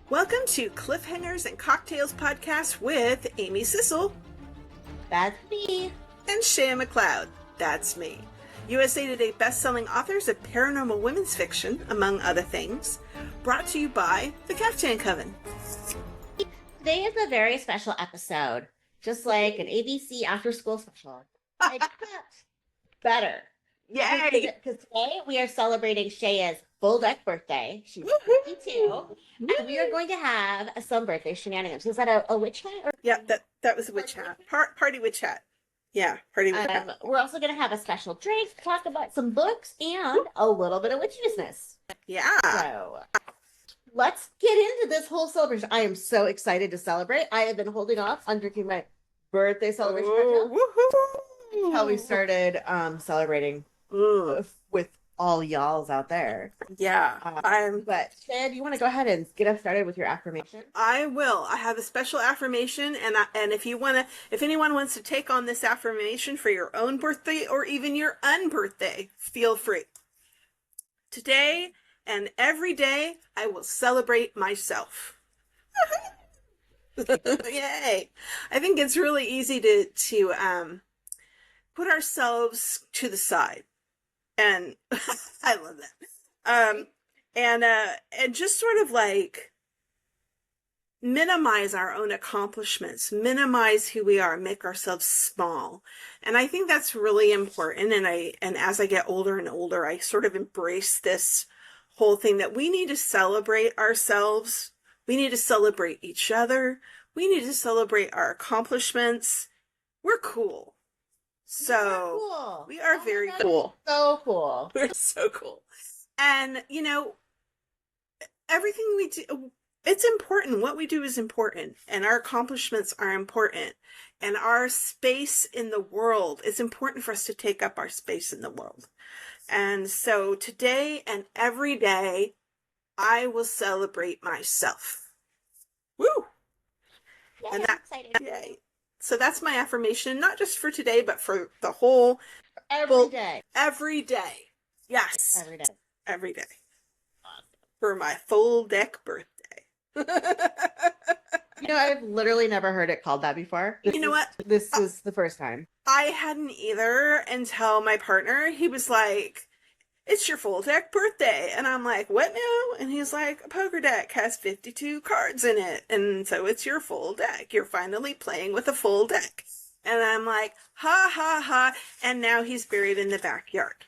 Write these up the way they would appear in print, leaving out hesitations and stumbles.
Welcome to Cliffhangers and Cocktails podcast with Amy Sissel. That's me. And SHEA MACLEOD. That's me. USA Today best-selling authors of paranormal women's fiction, among other things. Brought to you by the Caftan Coven. Today is a very special episode. Just like an ABC after-school special. Except better. Yay! Because today we are celebrating Shea's full deck birthday. She's 52. And we are going to have some birthday shenanigans. Is that a witch hat? Or... Yeah, that was a witch hat. Party witch hat. Yeah, party witch hat. We're also going to have a special drink, talk about some books, and a little bit of witch business. Yeah. So let's get into this whole celebration. I am so excited to celebrate. I have been holding off on drinking my birthday celebration until we started celebrating with all y'alls out there. Yeah. But Shan, do you want to go ahead and get us started with your affirmation? I will. I have a special affirmation, and if anyone wants to take on this affirmation for your own birthday or even your unbirthday, feel free. Today and every day, I will celebrate myself. Yay! I think it's really easy to put ourselves to the side. And I love that. And just sort of like minimize our own accomplishments, minimize who we are, make ourselves small. And I think that's really important. And as I get older and older, I sort of embrace this whole thing that we need to celebrate ourselves. We need to celebrate each other. We need to celebrate our accomplishments. We're cool. So we are very cool. So cool. We're so cool. And, everything we do, it's important. What we do is important. And our accomplishments are important. And our space in the world, it's important for us to take up our space in the world. And so today and every day, I will celebrate myself. Woo! Yeah, and I'm excited. Yay. So that's my affirmation, not just for today, but for the whole... Every day. Every day. Yes. Every day. Every day. Awesome. For my full deck birthday. I've literally never heard it called that before. This was the first time. I hadn't either until my partner, he was like, it's your full deck birthday. And I'm like, what now? And he's like, a poker deck has 52 cards in it. And so it's your full deck. You're finally playing with a full deck. And I'm like, ha, ha, ha. And now he's buried in the backyard.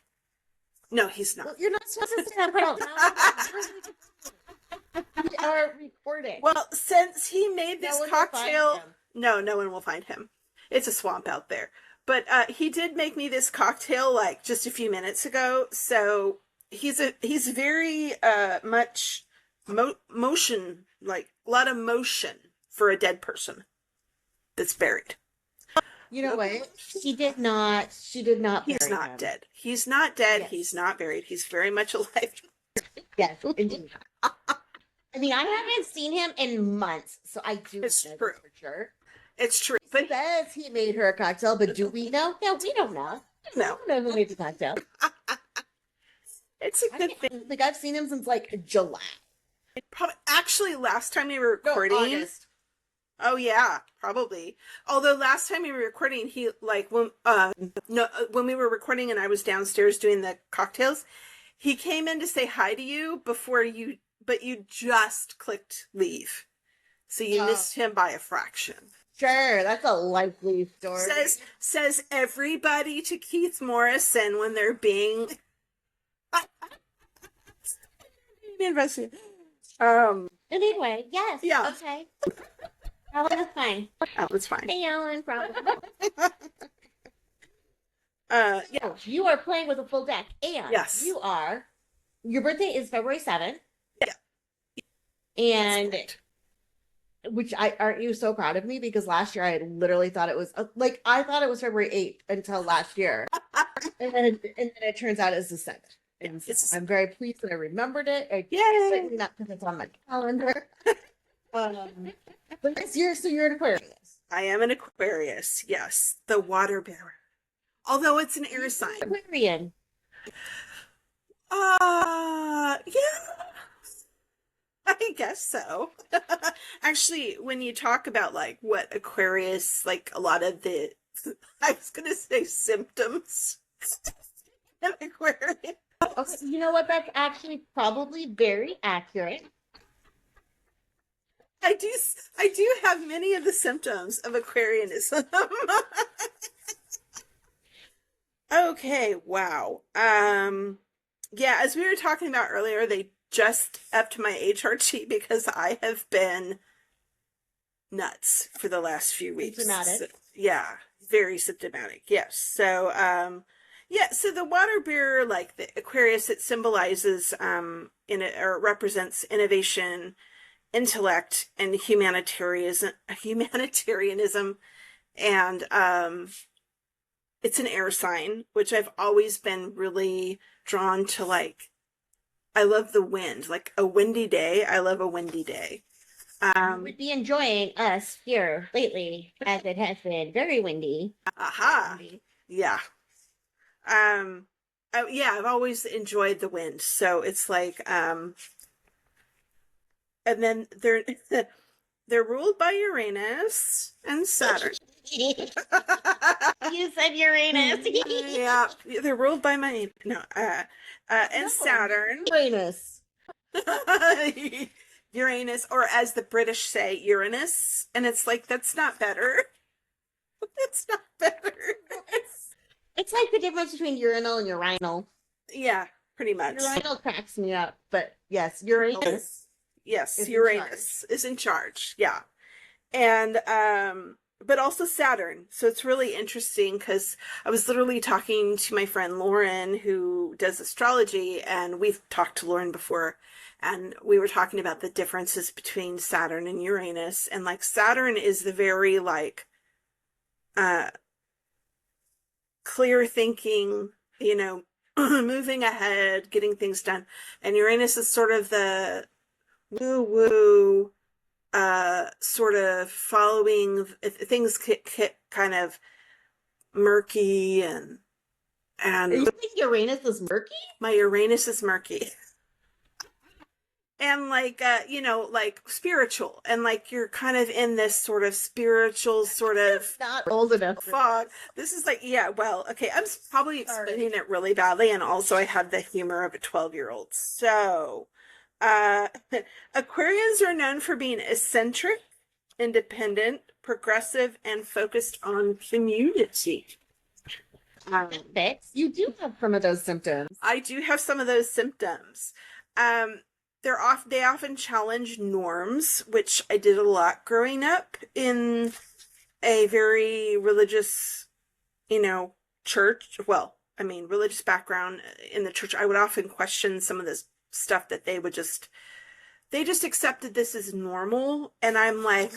No, he's not. Well, you're not supposed to say that out loud. We are recording. Well, since he made this cocktail... No one will find him. It's a swamp out there. But he did make me this cocktail like just a few minutes ago. So he's very much motion, like a lot of motion for a dead person that's buried. You know what? She did not. He's not him. Dead. He's not dead. Yes. He's not buried. He's very much alive. Yes, indeed. I mean, I haven't seen him in months, so I do know true. For sure. It's true. But he says he made her a cocktail, but do we know? No, we don't know. No. I don't know who made the cocktail. It's a good thing. Like, I've seen him since, like, July. Actually, last time we were recording... No, August. Oh, yeah, probably. Although last time we were recording, he, like, when we were recording and I was downstairs doing the cocktails, he came in to say hi to you but you just clicked leave. So you missed him by a fraction. Sure, that's a likely story. Says everybody to Keith Morrison when they're being invested. Anyway, yes. Yeah. Okay. Alan is fine. Alan's fine. Hey, Alan, probably. Yeah. You are playing with a full deck, and yes. Your birthday is February 7th. Yeah. And which aren't you so proud of me? Because last year I had literally thought it was I thought it was February 8th until last year. and then it turns out it's the 7th. And so I'm very pleased that I remembered it. Yay! Not because it's on my calendar. But you're an Aquarius. I am an Aquarius, yes. The water bearer. Although it's an air sign. Aquarian. Yeah. I guess so. Actually, when you talk about like what Aquarius, like a lot of the, I was gonna say symptoms of Aquarius. Okay, you know what? That's actually probably very accurate. I do have many of the symptoms of Aquarianism. Okay, wow. Yeah, as we were talking about earlier, they just upped my HRT because I have been nuts for the last few weeks. Symptomatic. So, yeah, very symptomatic. Yes. So, yeah, so the water bearer, like the Aquarius, it symbolizes or represents innovation, intellect, and humanitarianism, and it's an air sign, which I've always been really drawn to. Like, I love the wind, like a windy day. I love a windy day. You would be enjoying us here lately, as it has been very windy. Aha. Windy. Yeah. Yeah, I've always enjoyed the wind. So it's like, and then they're ruled by Uranus and Saturn. You said Uranus. Yeah, they're ruled by and Saturn. Uranus. Uranus, or as the British say, Uranus, and it's like, that's not better. It's not better. It's like the difference between urinal and urinal. Yeah, pretty much. Urinal cracks me up, but yes, Uranus. Yes, Uranus is in charge. Yeah. And but also Saturn. So it's really interesting because I was literally talking to my friend Lauren, who does astrology, and we've talked to Lauren before, and we were talking about the differences between Saturn and Uranus. And like Saturn is the very like clear thinking, you know, moving ahead, getting things done. And Uranus is sort of the woo-woo, sort of following things get kind of murky and you think Uranus is murky? My Uranus is murky. And like you know, like spiritual, and like you're kind of in this sort of spiritual sort of not old enough fog. This is like, yeah, well, okay, I'm probably explaining it really badly, and also I have the humor of a 12-year-old. So Aquarians are known for being eccentric, independent, progressive, and focused on community. You do have some of those symptoms. I do have some of those symptoms. They often challenge norms, which I did a lot growing up in a very religious, you know, church. Well, I mean, religious background in the church. I would often question some of this stuff that they just accepted this as normal. And I'm like,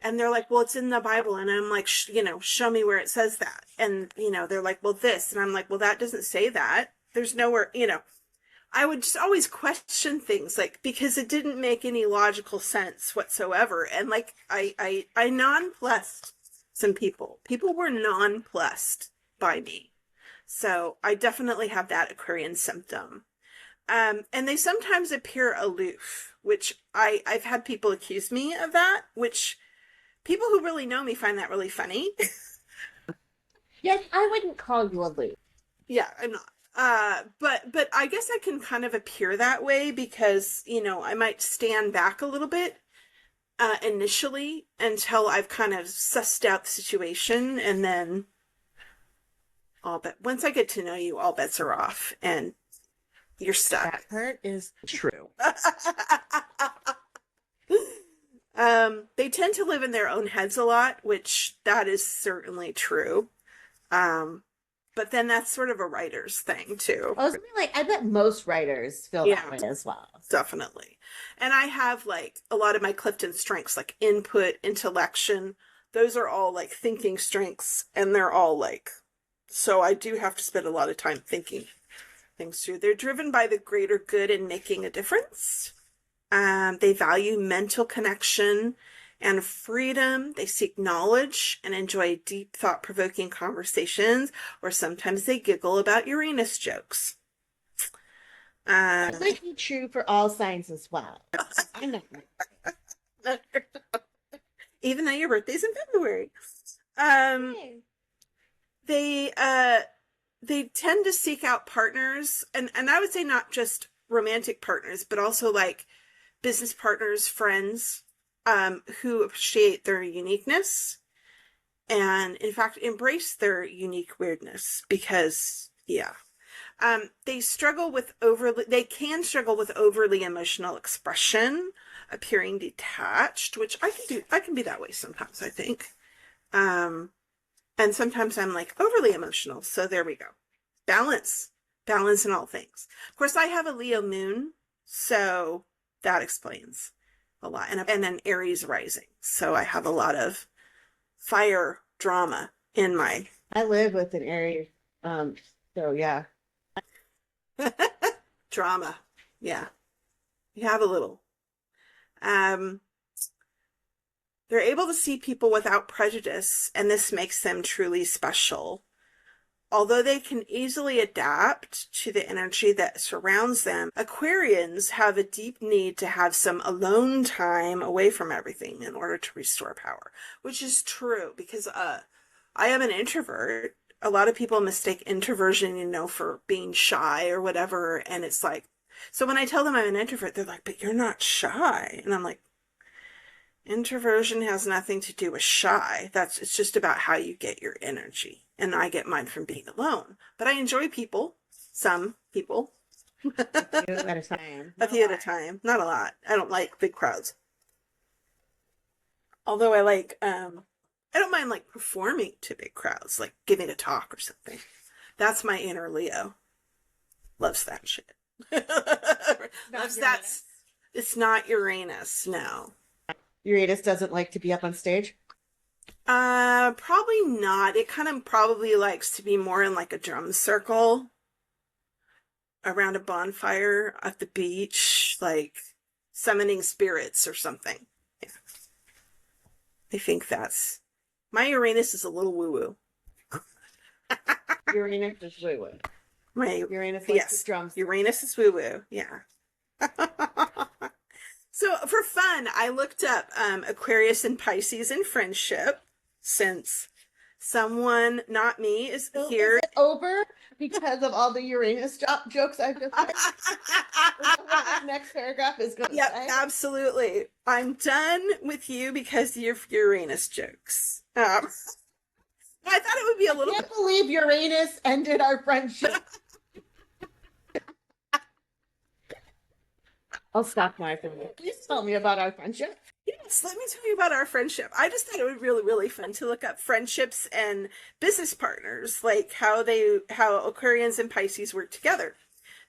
and they're like, well, it's in the Bible. And I'm like, you know, show me where it says that. And, you know, they're like, well, this. And I'm like, well, that doesn't say that. There's nowhere, you know. I would just always question things, like, because it didn't make any logical sense whatsoever. And like, I nonplussed some people. People were nonplussed by me. So I definitely have that Aquarian symptom. And they sometimes appear aloof, which I've had people accuse me of that, which people who really know me find that really funny. Yes, I wouldn't call you aloof. Yeah, I'm not. But I guess I can kind of appear that way because, you know, I might stand back a little bit initially until I've kind of sussed out the situation, and then once I get to know you, all bets are off and you're stuck. That part is true. They tend to live in their own heads a lot, which that is certainly true. But then that's sort of a writer's thing too. I was like, I bet most writers feel that way as well. Definitely. And I have like a lot of my Clifton strengths, like input, intellection. Those are all like thinking strengths, and they're all like, so I do have to spend a lot of time thinking things through. They're driven by the greater good in making a difference. They value mental connection and freedom. They seek knowledge and enjoy deep, thought-provoking conversations, or sometimes they giggle about Uranus jokes. That might be true for all signs as well. I know. Even though your birthday's in February. They tend to seek out partners, and I would say not just romantic partners, but also like business partners, friends, who appreciate their uniqueness and in fact embrace their unique weirdness because they can struggle with overly emotional expression, appearing detached, which I can be that way sometimes, I think. And sometimes I'm like overly emotional. So there we go. Balance in all things. Of course, I have a Leo moon, so that explains a lot. And an Aries rising. So I have a lot of fire drama in my. I live with an Aries, so yeah. Drama. Yeah. You have a little. They're able to see people without prejudice, and this makes them truly special. Although they can easily adapt to the energy that surrounds them, Aquarians have a deep need to have some alone time away from everything in order to restore power, which is true because I am an introvert. A lot of people mistake introversion, for being shy or whatever, and it's like, so when I tell them I'm an introvert, they're like, but you're not shy. And I'm like, introversion has nothing to do with shy. It's just about how you get your energy. And I get mine from being alone. But I enjoy people. Some people. A few at a time. A few at a time. Not a lot. I don't like big crowds. Although I like, I don't mind like performing to big crowds, like giving a talk or something. That's my inner Leo. Loves that shit. Loves that. It's not Uranus, no. Uranus doesn't like to be up on stage? Probably not. It kind of probably likes to be more in like a drum circle around a bonfire at the beach, like summoning spirits or something. Yeah. I think that's my Uranus is a little woo-woo. Uranus is woo-woo. My Uranus likes the drums. Uranus is woo-woo, yeah. So for fun, I looked up Aquarius and Pisces in friendship since someone, not me, is here. Is it over because of all the Uranus jokes I've just said? What this next paragraph is going to say? Absolutely. I'm done with you because of your Uranus jokes. I thought it would be a little. I can't believe Uranus ended our friendship. I'll stop my friendship. Please tell me about our friendship. Yes, let me tell you about our friendship. I just thought it would be really, really fun to look up friendships and business partners, like how Aquarians and Pisces work together.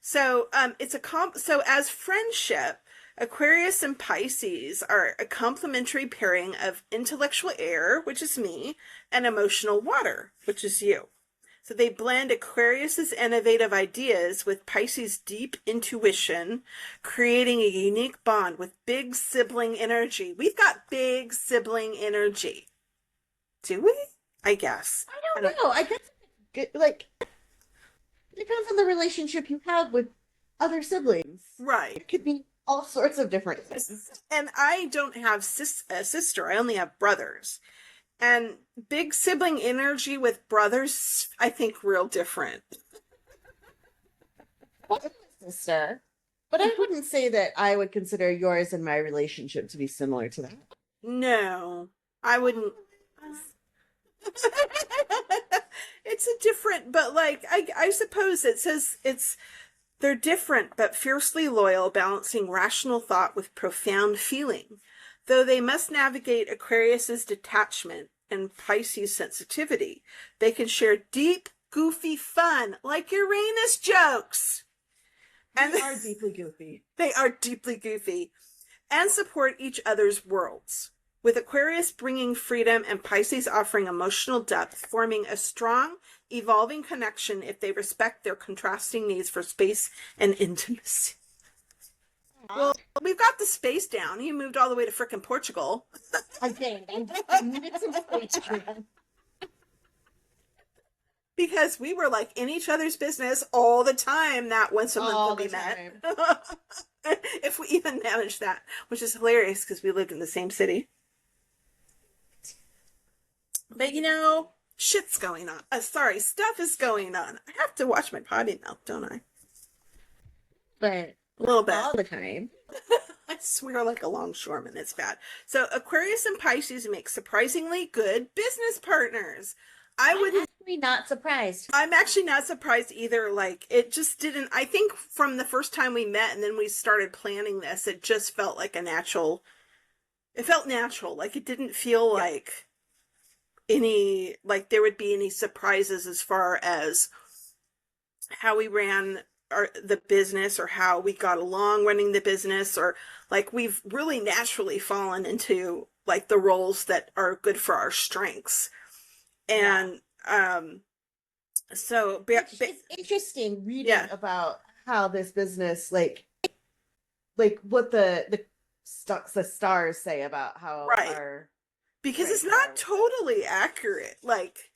So so as friendship, Aquarius and Pisces are a complementary pairing of intellectual air, which is me, and emotional water, which is you. So they blend Aquarius's innovative ideas with Pisces' deep intuition, creating a unique bond with big sibling energy. We've got big sibling energy. Do we? I guess. I don't know. I guess, like, it depends on the relationship you have with other siblings. Right. It could be all sorts of different things. And I don't have a sister. I only have brothers. And big sibling energy with brothers, I think, real different. Sister. But I wouldn't say that I would consider yours and my relationship to be similar to that. No, I wouldn't. It's a different, but like, I suppose it says they're different, but fiercely loyal, balancing rational thought with profound feeling. Though they must navigate Aquarius's detachment and Pisces' sensitivity, they can share deep, goofy fun, like Uranus jokes. And they are deeply goofy. They are deeply goofy, and support each other's worlds. With Aquarius bringing freedom and Pisces offering emotional depth, forming a strong, evolving connection if they respect their contrasting needs for space and intimacy. Well, we've got the space down. You moved all the way to frickin' Portugal. I did. I needed some space. because we were like in each other's business all the time, that once a month that we met. If we even managed that, which is hilarious because we lived in the same city. But you know, shit's going on. Sorry, stuff is going on. I have to watch my potty mouth, don't I? But a little bit. All the time. I swear like a longshoreman. It's bad. So Aquarius and Pisces make surprisingly good business partners. I'm actually not surprised. I'm actually not surprised either. Like, it just didn't, I think from the first time we met and then we started planning this, it just felt like a natural, it felt natural. Like, it didn't feel like any, like there would be any surprises as far as how we ran the business or how we got along running the business, or like we've really naturally fallen into like the roles that are good for our strengths. And so it's interesting reading about how this business like what the stars say about how our, because it's not totally accurate. Like,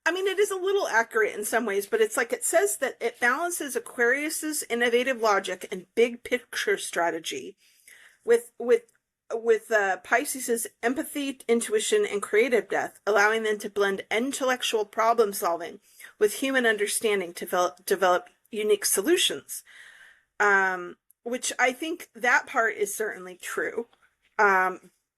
I mean, it is a little accurate in some ways, but it's like it says that it balances Aquarius's innovative logic and big picture strategy with Pisces's empathy, intuition, and creative depth, allowing them to blend intellectual problem solving with human understanding to develop unique solutions. Which I think that part is certainly true.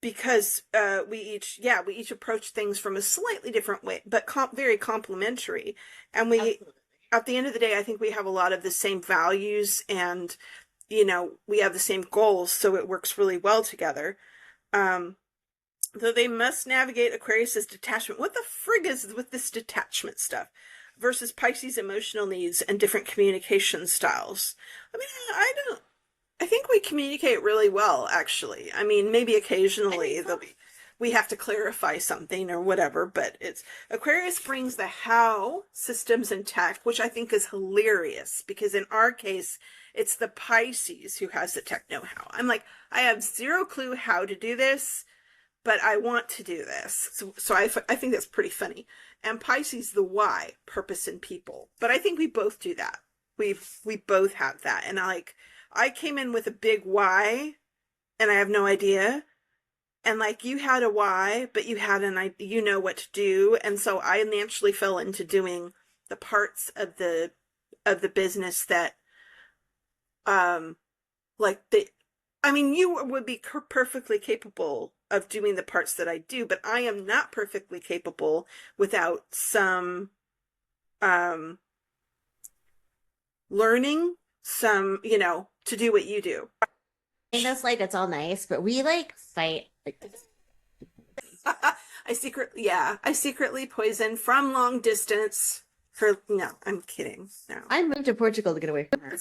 Because we each approach things from a slightly different way, but very complementary. And at the end of the day, I think we have a lot of the same values, and you know, we have the same goals, so it works really well together. Though they must navigate Aquarius's detachment. What the frig is with this detachment stuff? Versus Pisces' emotional needs and different communication styles. I mean, I think we communicate really well, actually. I mean, maybe occasionally we have to clarify something or whatever, but Aquarius brings the how, systems, and tech, which I think is hilarious, because in our case, it's the Pisces who has the tech know-how. I'm like, I have zero clue how to do this, but I want to do this. So I think that's pretty funny. And Pisces, the why, purpose, and people. But I think we both do that. We both have that. And I came in with a big why, and I have no idea. And like, you had a why, but you had you know what to do. And so I naturally fell into doing the parts of the business that, you would be perfectly capable of doing the parts that I do, but I am not perfectly capable without some, learning some, to do what you do. And it's like, it's all nice, but we like fight. I secretly poison from long distance no, I'm kidding. No. I moved to Portugal to get away from her.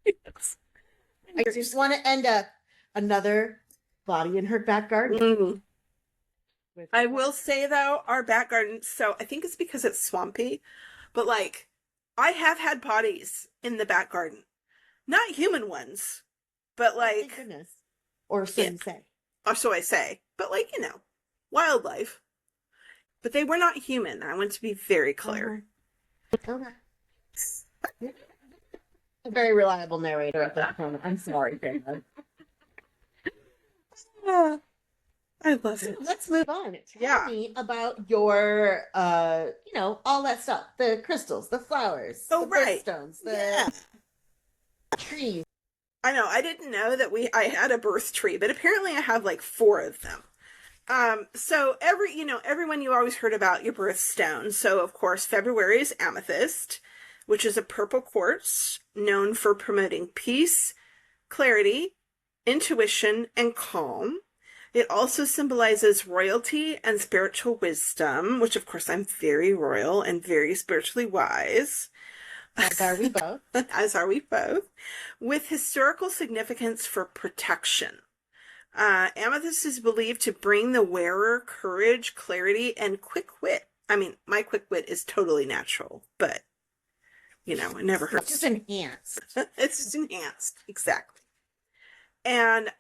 Yes. I just want to end up another body in her back garden. I will say though, our back garden, so I think it's because it's swampy, but like, I have had potties in the back garden. Not human ones, but like... Thank goodness. Or so you say. Or so I say. But like, wildlife. But they were not human. I want to be very clear. Okay. A very reliable narrator at that moment. I'm sorry, Grandma. I love it. Let's move on. Tell me about your, all that stuff. The crystals, the flowers, the birthstones, the trees. I know. I didn't know that I had a birth tree, but apparently I have like 4 of them. So everyone, you always heard about your birthstone. So of course, February is amethyst, which is a purple quartz known for promoting peace, clarity, intuition, and calm. It also symbolizes royalty and spiritual wisdom, which of course I'm very royal and very spiritually wise. As are we both. As are we both. With historical significance for protection. Amethyst is believed to bring the wearer courage, clarity, and quick wit. I mean, my quick wit is totally natural, but, it never hurts. It's just enhanced. It's just enhanced. Exactly. And,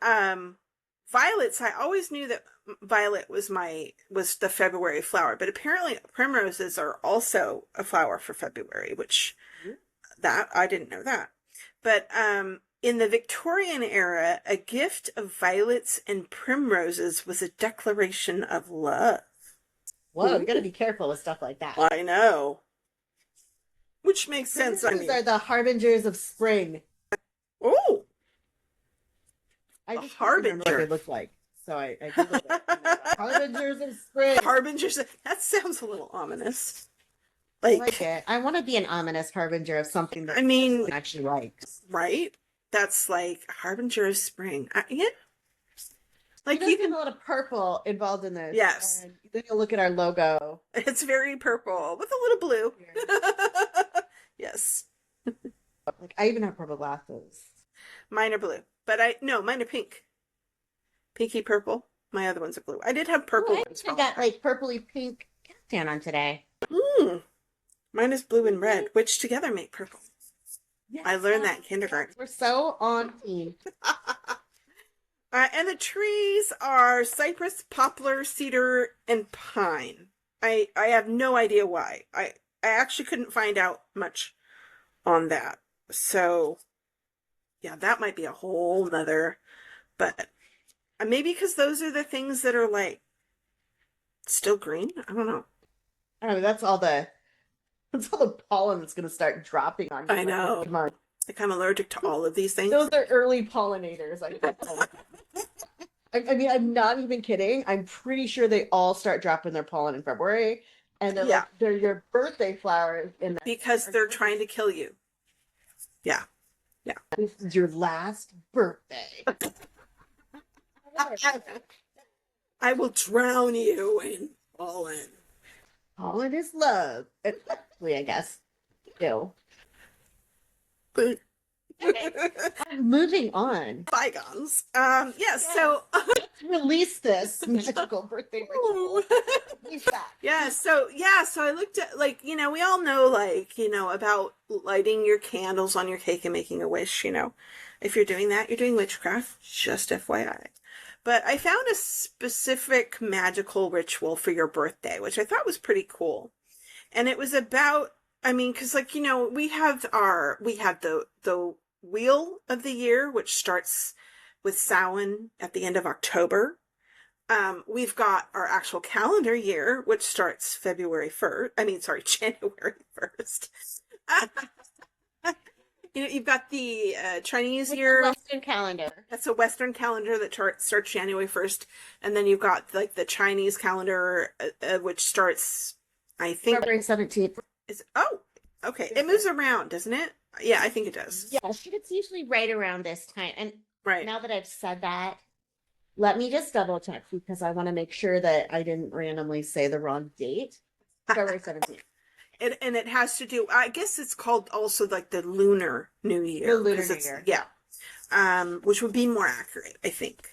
violets, I always knew that violet was the February flower, but apparently primroses are also a flower for February, which that I didn't know that. But in the Victorian era, a gift of violets and primroses was a declaration of love. Whoa, you gotta be careful with stuff like that. I know. Which makes sense. These are the harbingers of spring. Oh, I just can't remember what they look like. So I Googled it. Harbingers of spring. Harbingers. That sounds a little ominous. I like it. I want to be an ominous harbinger of something that everyone actually likes. Right? That's like harbinger of spring. Yeah. Like you can a lot of purple involved in this. Yes. And then you'll look at our logo. It's very purple with a little blue. Yeah. Yes. Like I even have purple glasses. Mine are blue, but mine are pink. Pinky purple. My other ones are blue. I did have purple ones. I got like purpley pink caftan on today. Mine is blue and red, which together make purple. Yes, I learned that in kindergarten. We're so on team. And the trees are cypress, poplar, cedar, and pine. I have no idea why. I actually couldn't find out much on that. So, yeah, that might be a whole nother. But maybe because those are the things that are like still green. I don't know. I don't know. That's all the pollen that's going to start dropping on you. I know. Come on. Like I'm allergic to all of these things. Those are early pollinators. I mean, I'm not even kidding. I'm pretty sure they all start dropping their pollen in February. And they're your birthday flowers in there. Because they're trying to kill you. Yeah. Yeah. This is your last birthday. I will drown you in pollen. Pollen is love. Exactly, I guess. Ew. But okay. Moving on. Bygones. Yes, so release this magical birthday ritual. So I looked at we all know about lighting your candles on your cake and making a wish, If you're doing that, you're doing witchcraft, just FYI. But I found a specific magical ritual for your birthday, which I thought was pretty cool. And it was about, because we have the wheel of the year, which starts with Samhain at the end of October. We've got our actual calendar year, which starts January 1st. You've got the Chinese year. Western calendar. That's a Western calendar that starts January 1st. And then you've got the Chinese calendar, which starts, I think, February 17th. Okay. It moves around, doesn't it? Yeah, I think it does. Yeah, it's usually right around this time. And right now that I've said that, let me just double check because I want to make sure that I didn't randomly say the wrong date. February 17th. And it has to do, I guess it's called also the Lunar New Year. The Lunar New Year. Yeah. Which would be more accurate, I think.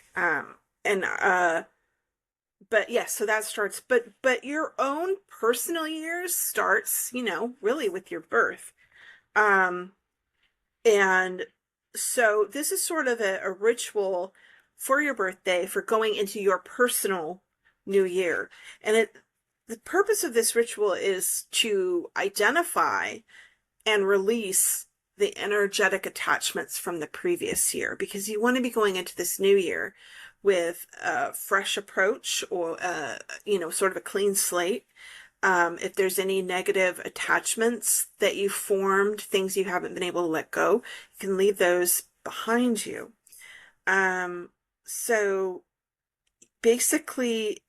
But yeah, so that starts, but your own personal year starts, really with your birth. And so this is sort of a ritual for your birthday for going into your personal new year. And the purpose of this ritual is to identify and release the energetic attachments from the previous year, because you want to be going into this new year with a fresh approach or, sort of a clean slate. If there's any negative attachments that you formed, things you haven't been able to let go, you can leave those behind you. So basically,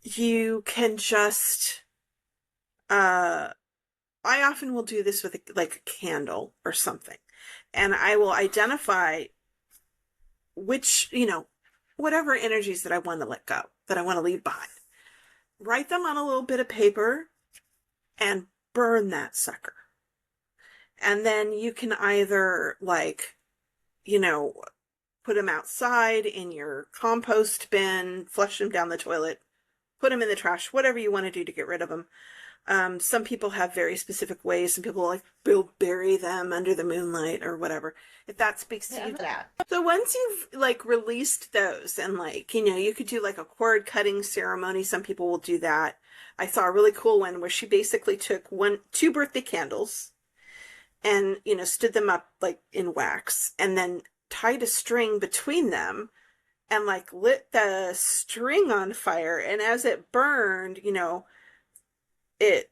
you can just, I often will do this with a candle or something, and I will identify which, whatever energies that I want to let go, that I want to leave behind. Write them on a little bit of paper and burn that sucker. And then you can either put them outside in your compost bin, flush them down the toilet, put them in the trash, whatever you want to do to get rid of them. Some people have very specific ways. Some people like will bury them under the moonlight or whatever. If that speaks to you. So once you've like released those and like, you know, you could do like a cord cutting ceremony. Some people will do that. I saw a really cool one where she basically took two birthday candles and, you know, stood them up like in wax and then tied a string between them and like lit the string on fire. And as it burned, you know, it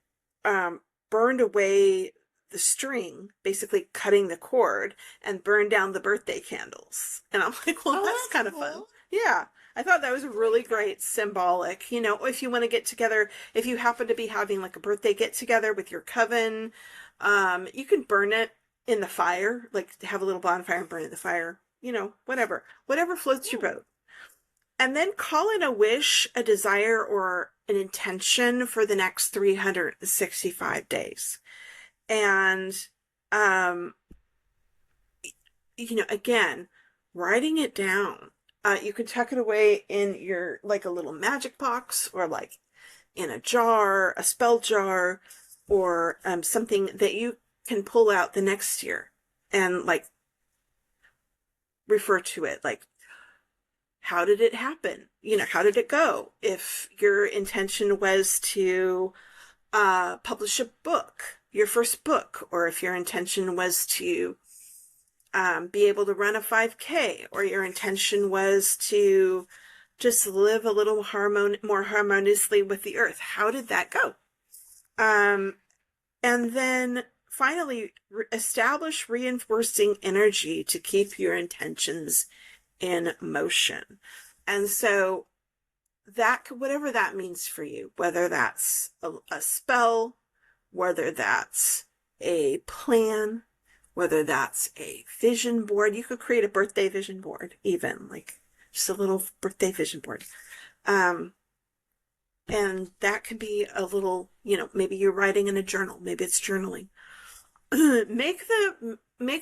burned away the string, basically cutting the cord, and burned down the birthday candles. And I'm like, well, that's kind of fun. Yeah. I thought that was really great, symbolic. You know, if you want to get together, if you happen to be having like a birthday get together with your coven, you can burn it in the fire, like have a little bonfire and burn it in the fire. You know, whatever floats your boat. And then call in a wish, a desire, or an intention for the next 365 days. And, you know, again, writing it down. You can tuck it away in your, like a little magic box or like in a jar, a spell jar, or something that you can pull out the next year and like refer to it. Like, how did it happen? You know, how did it go? If your intention was to publish a book, your first book, or if your intention was to be able to run a 5K, or your intention was to just live a little more harmoniously with the earth. How did that go? And then finally, establish reinforcing energy to keep your intentions in motion. And so that, whatever that means for you, whether that's a spell, whether that's a plan, whether that's a vision board, you could create a birthday vision board, even like just a little birthday vision board. And that could be a little, you know, maybe you're writing in a journal, maybe it's journaling. Make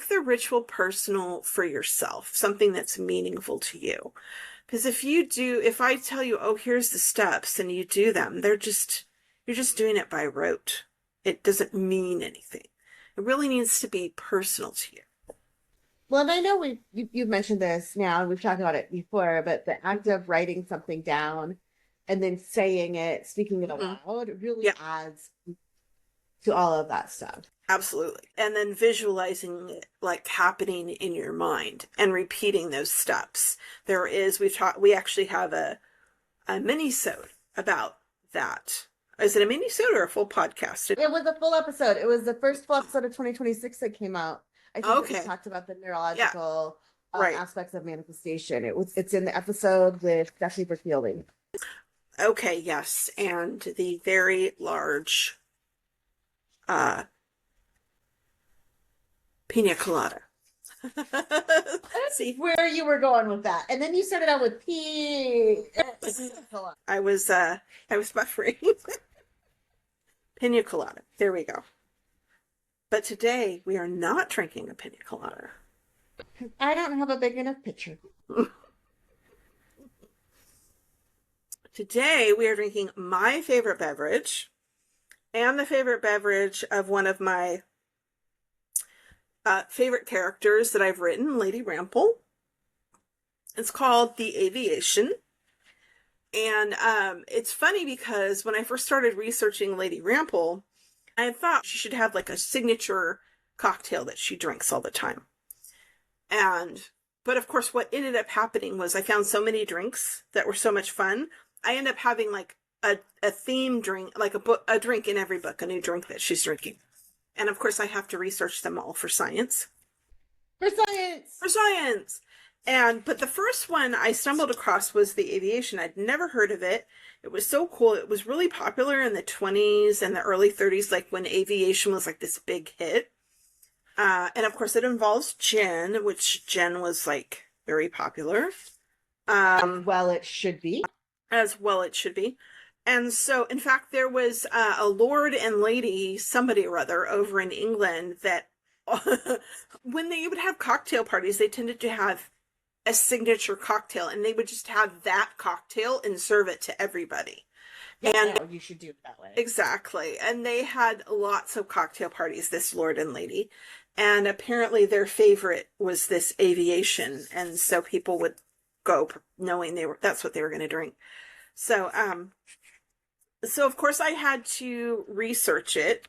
the ritual personal for yourself, something that's meaningful to you. Because if I tell you, oh, here's the steps, and you do them, you're just doing it by rote. It doesn't mean anything. It really needs to be personal to you. Well, and I know you've mentioned this now, and we've talked about it before, but the act of writing something down and then saying it, speaking it aloud, really adds to all of that stuff. Absolutely. And then visualizing it like happening in your mind and repeating those steps. We actually have a mini-sode about that. Is it a mini-sode or a full podcast? It was a full episode. It was the first full episode of 2026 that came out. I think we talked about the neurological aspects of manifestation. It's in the episode with Stephanie Burke-Fielding. Okay, yes. And the very large pina colada. See where you were going with that, and then you started out with I was buffering. Pina colada. There we go. But today we are not drinking a pina colada. I don't have a big enough pitcher. Today we are drinking my favorite beverage and the favorite beverage of one of my favorite characters that I've written, Lady Rample. It's called the Aviation. And it's funny because when I first started researching Lady Rample, I thought she should have like a signature cocktail that she drinks all the time. But of course, what ended up happening was I found so many drinks that were so much fun. I ended up having like a theme drink, like a drink in every book, a new drink that she's drinking. And of course, I have to research them all for science. For science! But the first one I stumbled across was the Aviation. I'd never heard of it. It was so cool. It was really popular in the 20s and the early 30s, like when Aviation was like this big hit. And of course, it involves gin, which gin was like very popular. Well, it should be. As well it should be. And so, in fact, there was a lord and lady, somebody or other, over in England that when they would have cocktail parties, they tended to have a signature cocktail, and they would just have that cocktail and serve it to everybody. Yeah, And no, you should do it that way. exactly. And they had lots of cocktail parties, this lord and lady. And apparently their favorite was this Aviation. And so people would go knowing that's what they were going to drink. So, so of course I had to research it.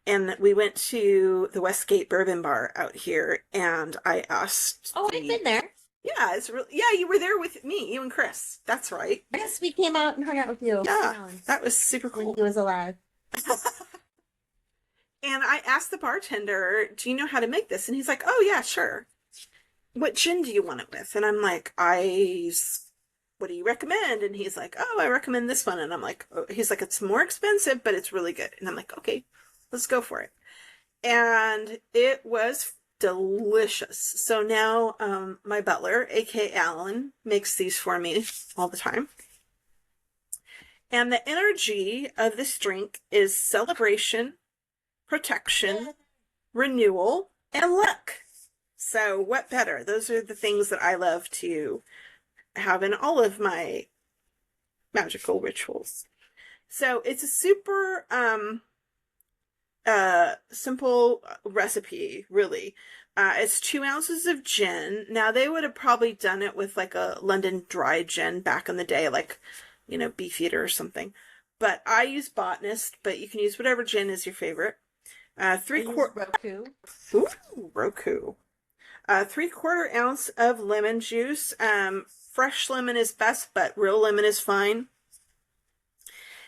And we went to the Westgate Bourbon Bar out here, and I asked. Oh, I've been there. Yeah, it's really. Yeah, you were there with me, you and Chris. That's right. Yes, we came out and hung out with you. Yeah, that was super cool. When he was alive. And I asked the bartender, "Do you know how to make this?" And he's like, "Oh yeah, sure. What gin do you want it with?" And I'm like, What do you recommend?" And he's like, "Oh, I recommend this one." And I'm like, oh. He's like, "It's more expensive, but it's really good." And I'm like, "Okay, let's go for it." And it was delicious. So now my butler, aka Alan, makes these for me all the time. And the energy of this drink is celebration, protection, renewal, and luck. So what better? Those are the things that I love to have in all of my magical rituals. So it's a super simple recipe, really. It's 2 ounces of gin. Now they would have probably done it with like a London dry gin back in the day, like, Beefeater or something. But I use Botanist, but you can use whatever gin is your favorite. Roku. Ooh, Roku. 3/4 ounce of lemon juice. Fresh lemon is best, but real lemon is fine.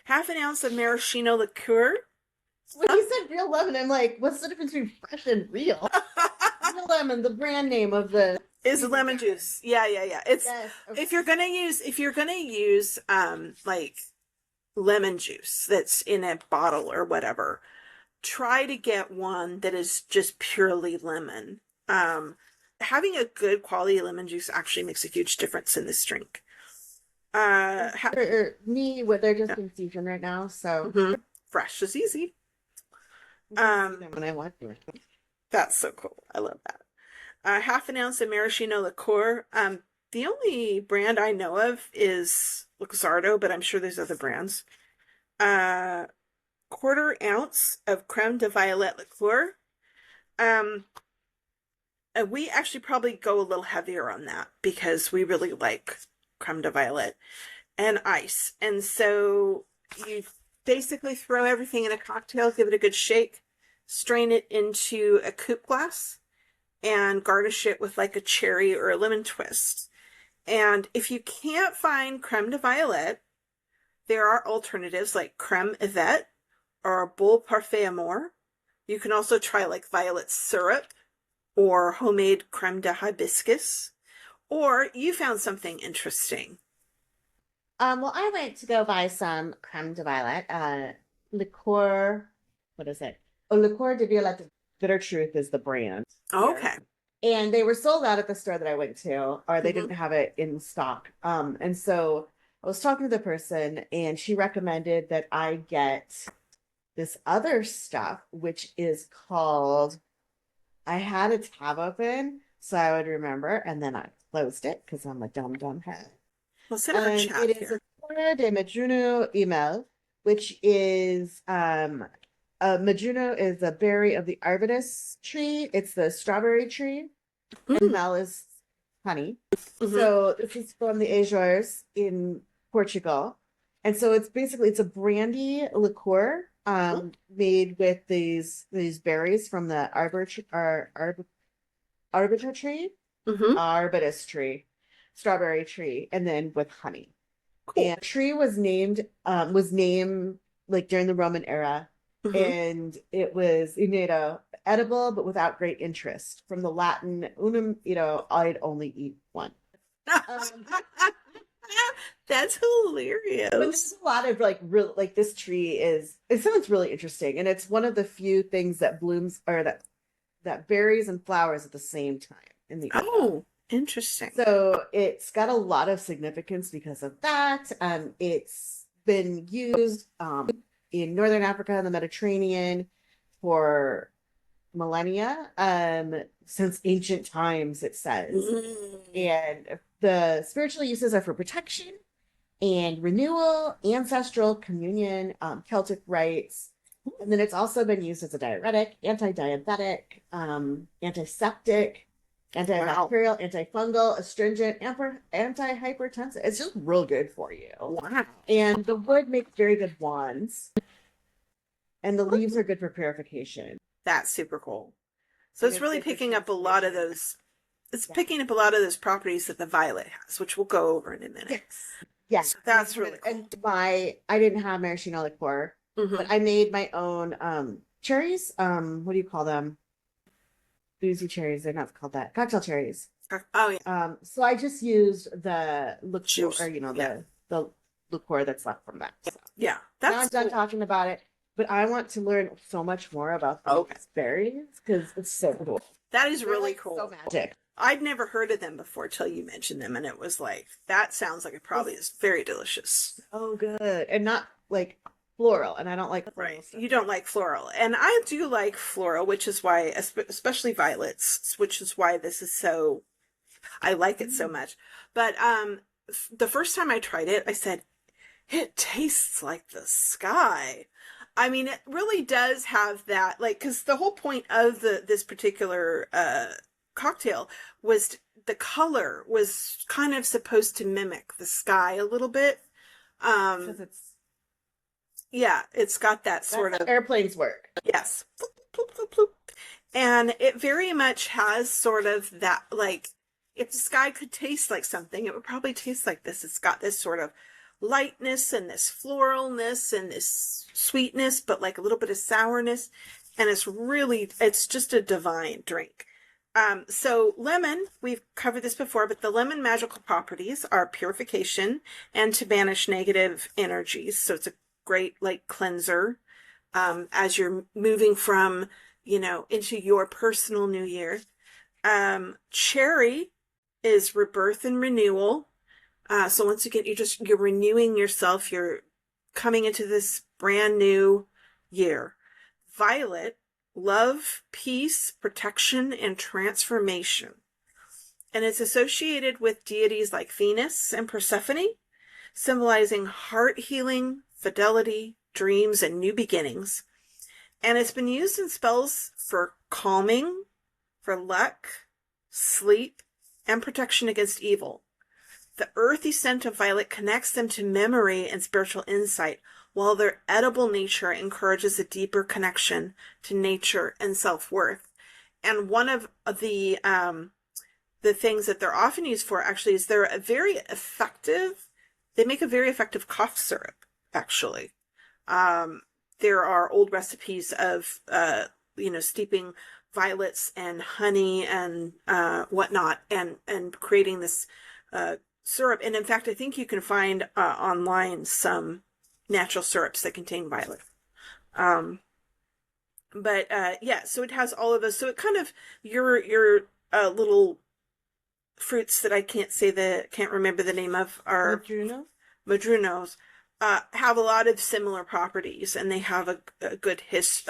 1/2 ounce of maraschino liqueur. When you said real lemon, I'm like, what's the difference between fresh and real? Real lemon, the brand name of the is lemon juice. Yeah. It's yes, okay. if you're gonna use like lemon juice that's in a bottle or whatever, try to get one that is just purely lemon. Having a good quality lemon juice actually makes a huge difference in this drink. Me, what they're just in season right now, so fresh is easy. when I want to. That's so cool. I love that. 1/2 ounce of maraschino liqueur. The only brand I know of is Luxardo, but I'm sure there's other brands. 1/4 ounce of crème de violette liqueur. We actually probably go a little heavier on that because we really like crème de violette and ice. And so you basically throw everything in a cocktail, give it a good shake, strain it into a coupe glass, and garnish it with like a cherry or a lemon twist. And if you can't find crème de violette, there are alternatives like crème Yvette or boule parfait amour. You can also try like violet syrup or homemade crème de hibiscus. Or you found something interesting. Well, I went to go buy some crème de violette, liqueur. What is it? Oh, liqueur de violette. Bitter Truth is the brand. Okay. And they were sold out at the store that I went to, or they didn't have it in stock. And so I was talking to the person, and she recommended that I get this other stuff, which is called. I had a tab open so I would remember, and then I closed it because I'm a dumb head. We'll sit in our chat it is a Flora de Medruno email, which is Medruno is a berry of the arbutus tree. It's the strawberry tree, and mel is honey. So this is from the Azores in Portugal, and so it's a brandy liqueur made with these berries from the arbutus tree, arbutus tree, strawberry tree, and then with honey. Cool. And the tree was named like during the Roman era, and it was edible but without great interest. From the Latin unum, I'd only eat one. That's hilarious. But there's a lot of like this tree it sounds really interesting, and it's one of the few things that blooms or that berries and flowers at the same time in the autumn. Interesting. So it's got a lot of significance because of that. It's been used in Northern Africa and the Mediterranean for millennia, since ancient times, it says. And the spiritual uses are for protection, and renewal, ancestral, communion, Celtic rites. And then it's also been used as a diuretic, anti-diabetic, antiseptic, antibacterial, antifungal, astringent, anti-hypertensive. It's just real good for you. Wow. And the wood makes very good wands. And the leaves are good for purification. That's super cool. So it's really picking up a lot of those. It's picking up a lot of those properties that the violet has, which we'll go over in a minute. Yes. Yes. So that's really cool. And I didn't have maraschino liqueur, but I made my own cherries. What do you call them? Boozy cherries. They're not called that. Cocktail cherries. Oh yeah. So I just used the liqueur, Juice. or the liqueur that's left from that. So. Yeah. Now That's I'm done cool. talking about it, but I want to learn so much more about these berries because it's so cool. That is really They're, cool. So magic. I'd never heard of them before till you mentioned them, and it was like, that sounds like it probably is very delicious. Oh, good. And not like floral, and I don't like floral Right. stuff. You don't like floral. And I do like floral, which is why, especially violets, which is why this is so, I like it so much. But the first time I tried it, I said, it tastes like the sky. I mean, it really does have that, like, because the whole point of this particular cocktail was the color was kind of supposed to mimic the sky a little bit. Because It's got that sort of airplanes work. yes, bloop, bloop, bloop, bloop. And it very much has sort of that, like, if the sky could taste like something, it would probably taste like this. It's got this sort of lightness and this floralness and this sweetness, but like a little bit of sourness, and it's just a divine drink. So lemon, we've covered this before, but the lemon magical properties are purification and to banish negative energies. So it's a great like cleanser as you're moving from, into your personal new year. Cherry is rebirth and renewal. So once again, you're renewing yourself. You're coming into this brand new year. Violet, love, peace, protection, and transformation. And it's associated with deities like Venus and Persephone, symbolizing heart healing, fidelity, dreams, and new beginnings. And it's been used in spells for calming, for luck, sleep, and protection against evil. The earthy scent of violet connects them to memory and spiritual insight, while their edible nature encourages a deeper connection to nature and self-worth. And one of the things that they're often used for actually is they make a very effective cough syrup, actually. There are old recipes of, steeping violets and honey and whatnot and creating this syrup. And in fact, I think you can find online some natural syrups that contain violet. So it has all of those. So it kind of, your little fruits that I can't remember the name of are madrunos. Have a lot of similar properties, and they have a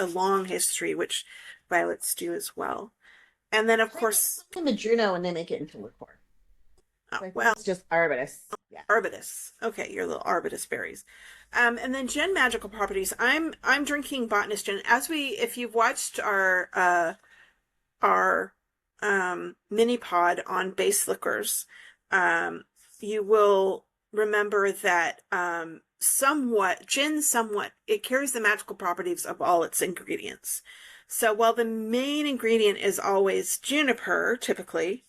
long history, which violets do as well. And then, of course, Madruno, and they make it into liqueur. It's just arbutus. Yeah. Arbutus. Okay, your little arbutus berries. And then gin magical properties. I'm drinking Botanist gin. If you've watched our mini pod on base liquors, you will remember that gin it carries the magical properties of all its ingredients. So while the main ingredient is always juniper, typically,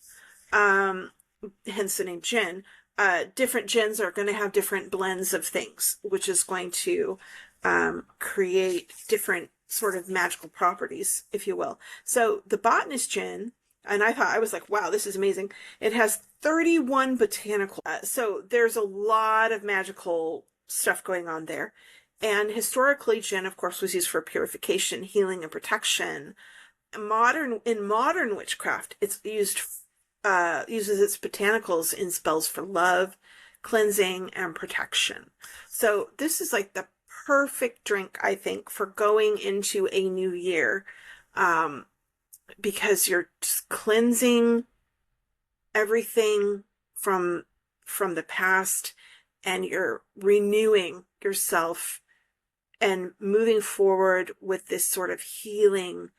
hence the name gin, different gins are going to have different blends of things, which is going to create different sort of magical properties, if you will. So the Botanist gin, and I was like, wow, this is amazing. It has 31 botanical. So there's a lot of magical stuff going on there. And historically, gin, of course, was used for purification, healing, and protection. In modern witchcraft, it's uses its botanicals in spells for love, cleansing, and protection. So this is like the perfect drink, I think, for going into a new year, because you're just cleansing everything from the past and you're renewing yourself and moving forward with this sort of healing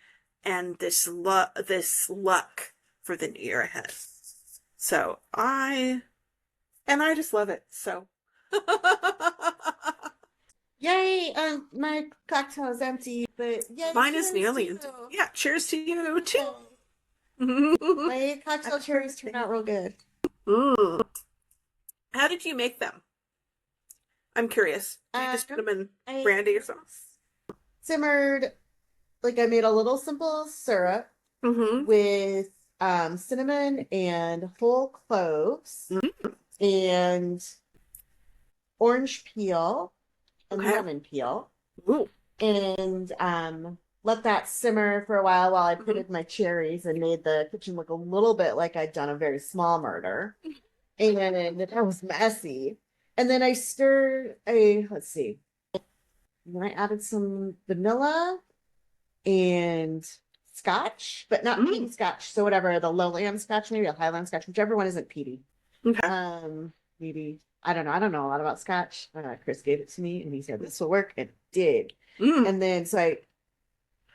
and this luck for the new year ahead. So I just love it. So Yay! My cocktail is empty, but yay, mine is nearly empty. Yeah, cheers to you too. My cocktail cherries turned out real good. Mm. How did you make them? I'm curious. Did you just put them in brandy or something? Simmered, like I made a little simple syrup with cinnamon and whole cloves and orange peel and lemon peel. Ooh. And let that simmer for a while I pitted my cherries and made the kitchen look a little bit like I'd done a very small murder. And that was messy. And then I stirred let's see. And then I added some vanilla and scotch, but not peaty scotch. So whatever, the lowland scotch, maybe a highland scotch, whichever one isn't peaty. Okay. Maybe, I don't know. I don't know a lot about scotch. Chris gave it to me and he said, this will work. And it did. And then, so I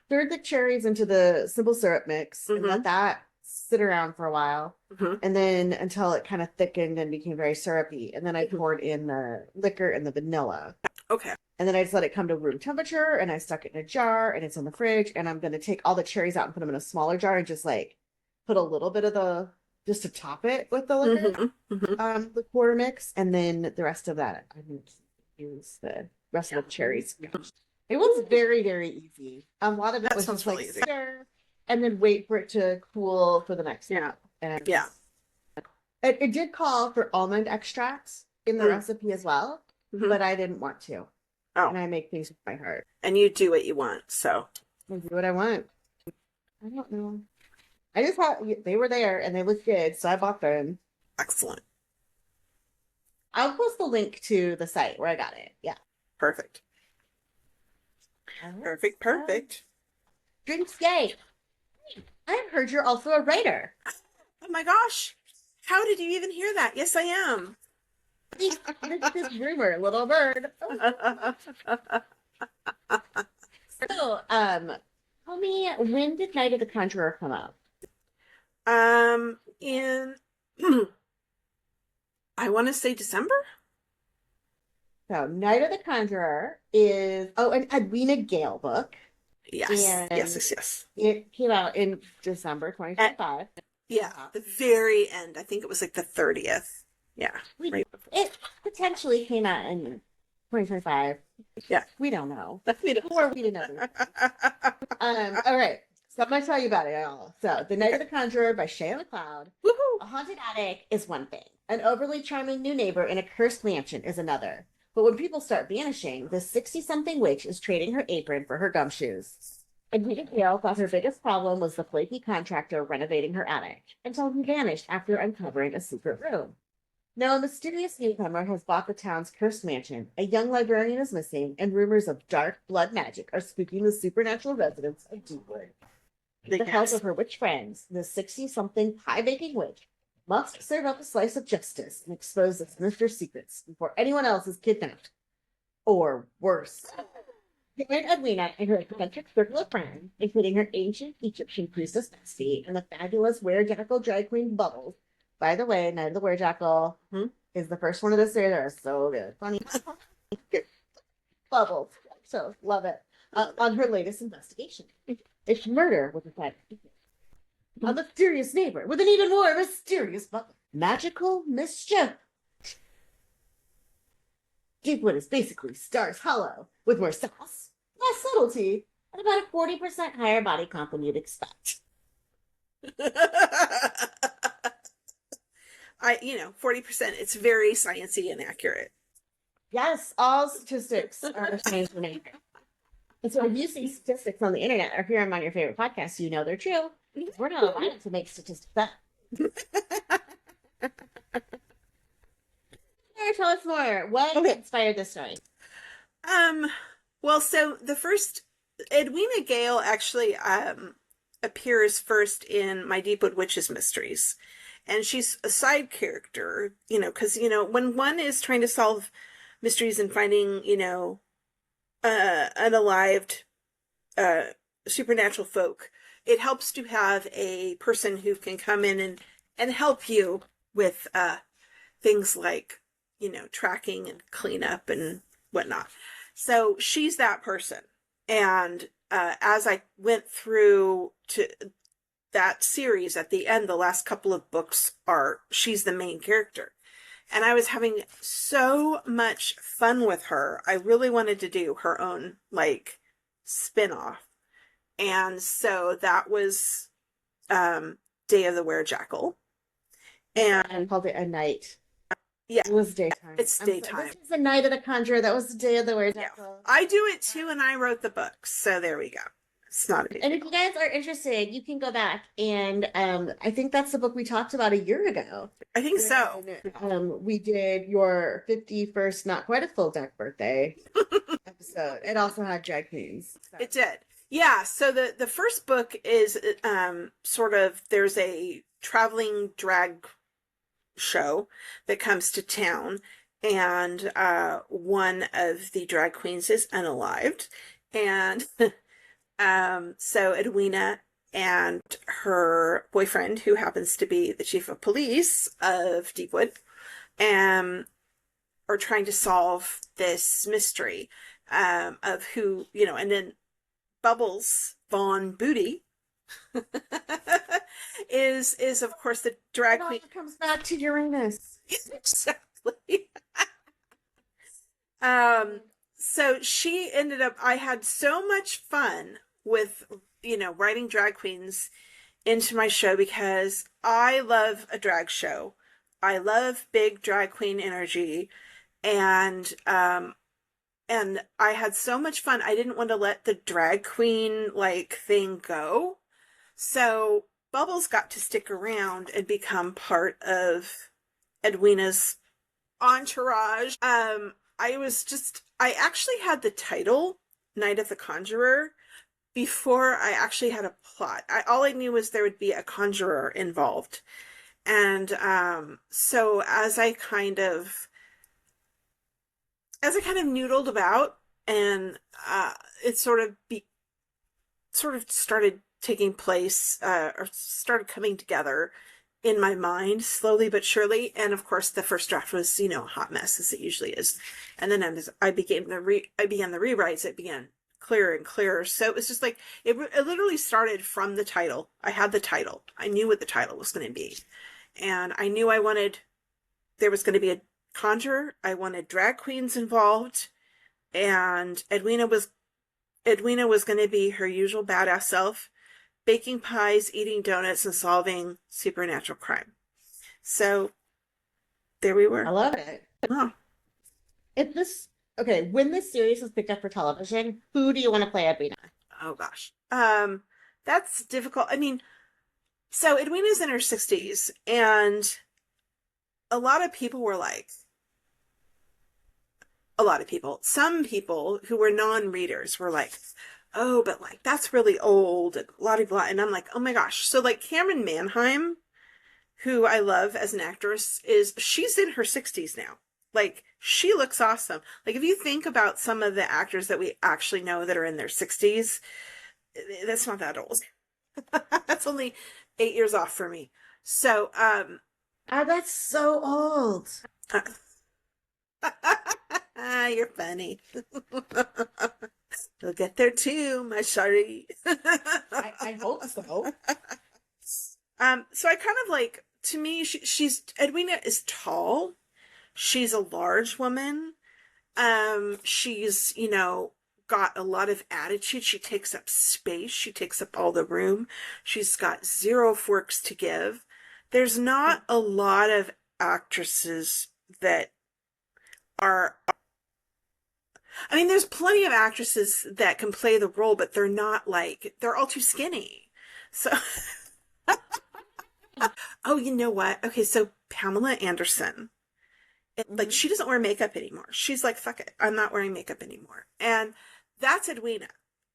stirred the cherries into the simple syrup mix and let that sit around for a while. And then until it kind of thickened and became very syrupy. And then I poured in the liquor and the vanilla. Okay. And then I just let it come to room temperature and I stuck it in a jar and it's in the fridge. And I'm going to take all the cherries out and put them in a smaller jar and just like put a little bit of just to top it with the liquor, liqueur mix. And then the rest of that, I'm going to use the rest of the cherries. It was very, very easy. A lot of it was just like stir and then wait for it to cool for the next day. And it did call for almond extracts in the recipe as well, but I didn't want to. Oh. And I make things with my heart. And you do what you want, so. I do what I want. I don't know. I just thought they were there and they looked good, so I bought them. Excellent. I'll post the link to the site where I got it. Yeah. Perfect. Perfect. Drinks, yay. I've heard you're also a writer. Oh my gosh. How did you even hear that? Yes, I am. This rumor, little bird. So, tell me, when did Night of the Conjurer come out? In I want to say December. So, Night of the Conjurer is an Edwina Gale book. Yes. Yes. It came out in December 2025. The very end. I think it was like the 30th. Yeah. It potentially came out in 2025. Yeah. We don't know. Or we didn't know. All right. So I'm going to tell you about it all. So, The Night of the Conjurer by SHEA MACLEOD. Woohoo! A haunted attic is one thing. An overly charming new neighbor in a cursed mansion is another. But when people start vanishing, the 60-something witch is trading her apron for her gumshoes. Edwina Gale thought her biggest problem was the flaky contractor renovating her attic, until he vanished after uncovering a secret room. Now a mysterious newcomer has bought the town's cursed mansion, a young librarian is missing, and rumors of dark blood magic are spooking the supernatural residents of Gifford. With the help of her witch friends, the 60-something pie-baking witch must serve up a slice of justice and expose its sinister secrets before anyone else is kidnapped. Or worse. Join Edwina and her eccentric circle of friends, including her ancient Egyptian priestess Bestie and the fabulous werejackal drag queen Bubbles. By the way, Night of the Werejackal is the first one of this series. They're so good. Funny. Bubbles. So, love it. On her latest investigation. It's murder with a side secret. A mysterious neighbor with an even more mysterious butler. Magical mischief. Deepwood is basically Stars Hollow, with more sauce, less subtlety, and about a 40% higher body comp than you'd expect. 40%. It's very sciencey and accurate. Yes, all statistics are science related. And so if you see statistics on the internet or hear them on your favorite podcast, you know they're true. We're not allowed to make statistics up. Tell us more. What inspired this story? Well, so the first Edwina Gale actually appears first in my Deepwood Witches Mysteries. and she's a side character, you know, because, you know, when one is trying to solve mysteries and finding, you know, unalived supernatural folk, it helps to have a person who can come in and help you with things like, you know, tracking and cleanup and whatnot. So she's that person. And as I went through to that series, at the end, the last couple of books are, she's the main character. And I was having so much fun with her. I really wanted to do her own, like, spin-off. And so that was Day of the Werejackal. And called it a night. Yeah. It was daytime. It's daytime. This was the night of the Conjurer. That was the Day of the Werejackal. Yeah. I do it too, and I wrote the books. So there we go. It's not a big And if you guys are interested, you can go back and I think that's the book we talked about a year ago. I think so. We did your 51st, not quite a full deck birthday episode. It also had drag queens. So. It did. Yeah. So the first book is sort of, there's a traveling drag show that comes to town, and one of the drag queens is unalived, and so Edwina and her boyfriend, who happens to be the chief of police of Deepwood, are trying to solve this mystery of who, you know, and then Bubbles Von Booty is of course the drag queen. It comes back to Uranus. Exactly. So she ended up, I had so much fun with, you know, writing drag queens into my show because I love a drag show. I love big drag queen energy, and I had so much fun. I didn't want to let the drag queen like thing go. So Bubbles got to stick around and become part of Edwina's entourage. I actually had the title Night of the Conjurer before I actually had a plot. All I knew was there would be a conjurer involved. And so as I kind of noodled about, and it sort of started taking place, or started coming together in my mind slowly but surely. And of course the first draft was, you know, a hot mess, as it usually is. And then I began the rewrites. It began clearer and clearer. So it was just like, it literally started from the title. I had the title. I knew what the title was going to be. And I knew there was going to be a conjurer. I wanted drag queens involved. And Edwina was going to be her usual badass self, baking pies, eating donuts, and solving supernatural crime. So there we were. I love it. Oh. When this series was picked up for television, who do you want to play Edwina? Oh gosh. That's difficult. I mean, so Edwina's in her 60s, and some people who were non-readers were like, oh, but like, that's really old, and blah, blah, blah. And I'm like, oh my gosh. So like Cameron Manheim, who I love as an actress, she's in her 60s now. Like, she looks awesome. Like, if you think about some of the actors that we actually know that are in their 60s, that's not that old. That's only 8 years off for me. So, that's so old. You're funny. You'll get there too, my shari. I hope so. So I kind of like, to me, Edwina is tall. She's a large woman. She's, you know, got a lot of attitude. She takes up space. She takes up all the room. She's got zero forks to give. There's not a lot of actresses that are, I mean, there's plenty of actresses that can play the role, but they're not like, they're all too skinny. So, oh, you know what? Okay, so Pamela Anderson, like, she doesn't wear makeup anymore. She's like, fuck it, I'm not wearing makeup anymore. And that's Edwina.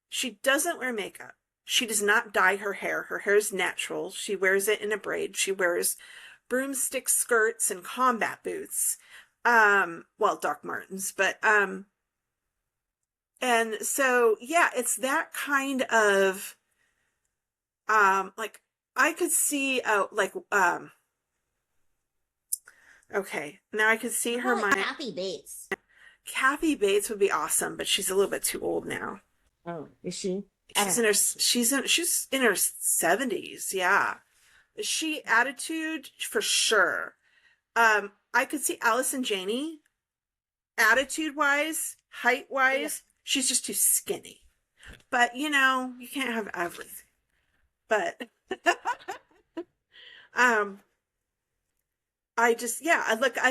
She doesn't wear makeup. She does not dye her hair. Her hair is natural. She wears it in a braid. She wears broomstick skirts and combat boots. Well, Doc Martens, but and so yeah, it's that kind of like I could see okay, now I could see her mind. Kathy Bates. Kathy Bates would be awesome, but she's a little bit too old now. Oh, is she? She's in her 70s, yeah. Is she attitude for sure? I could see Allison Janney, attitude wise, height wise, she's just too skinny. But you know, you can't have everything. But I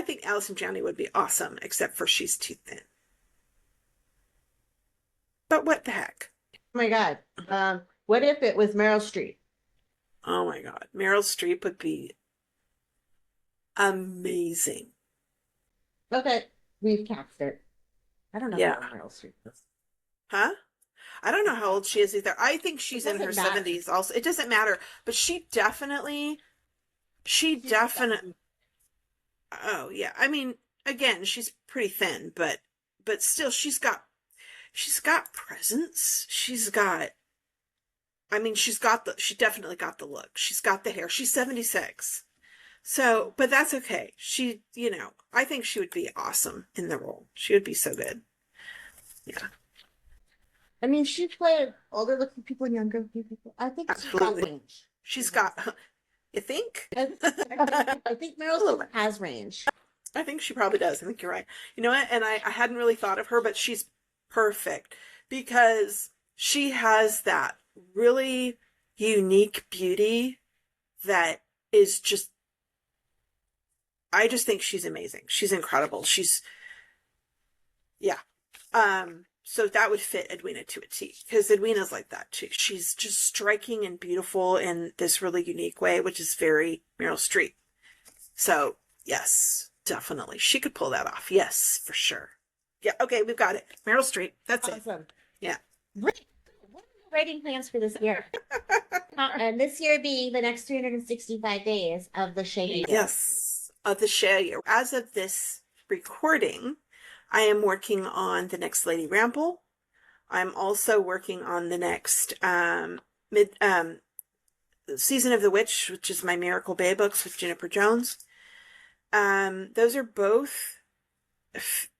think Allison Janney would be awesome, except for she's too thin. But what the heck? Oh my God. What if it was Meryl Streep? Oh my God. Meryl Streep would be amazing. Okay, we've cast it. I don't know Yeah. how Meryl Streep is. Huh? I don't know how old she is either. I think she's in her 70s also. It doesn't matter. But she definitely. Oh, yeah. I mean, again, she's pretty thin, but still she's got presence. She definitely got the look. She's got the hair. She's 76. So, but that's okay. I think she would be awesome in the role. She would be so good. Yeah. I mean, she played older looking people and younger looking people. I think she's got range. She's got, you think? I think Meryl Streep has range. I think she probably does. I think you're right. You know what? And I hadn't really thought of her, but she's perfect because she has that really unique beauty that is just, I just think she's amazing. She's incredible. Yeah. So that would fit Edwina to a T, because Edwina's like that too. She's just striking and beautiful in this really unique way, which is very Meryl Streep. So yes, definitely. She could pull that off. Yes, for sure. Yeah, okay, we've got it. Meryl Streep. That's awesome. It. Yeah. Great. What are the writing plans for this year? And this year being the next 365 days of the SHEA year. Yes, of the SHEA year. As of this recording, I am working on the next Lady Ramble. I'm also working on the next Season of the Witch, which is my Miracle Bay books with Jennifer Jones. Those are both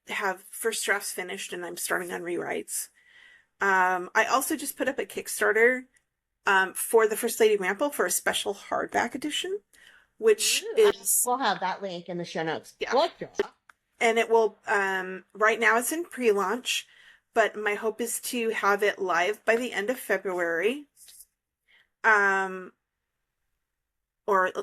have first drafts finished, and I'm starting on rewrites. I also just put up a Kickstarter for the First Lady Ramble for a special hardback edition, which is... We'll have that link in the show notes. Yeah. And it will, right now it's in pre-launch, but my hope is to have it live by the end of February, or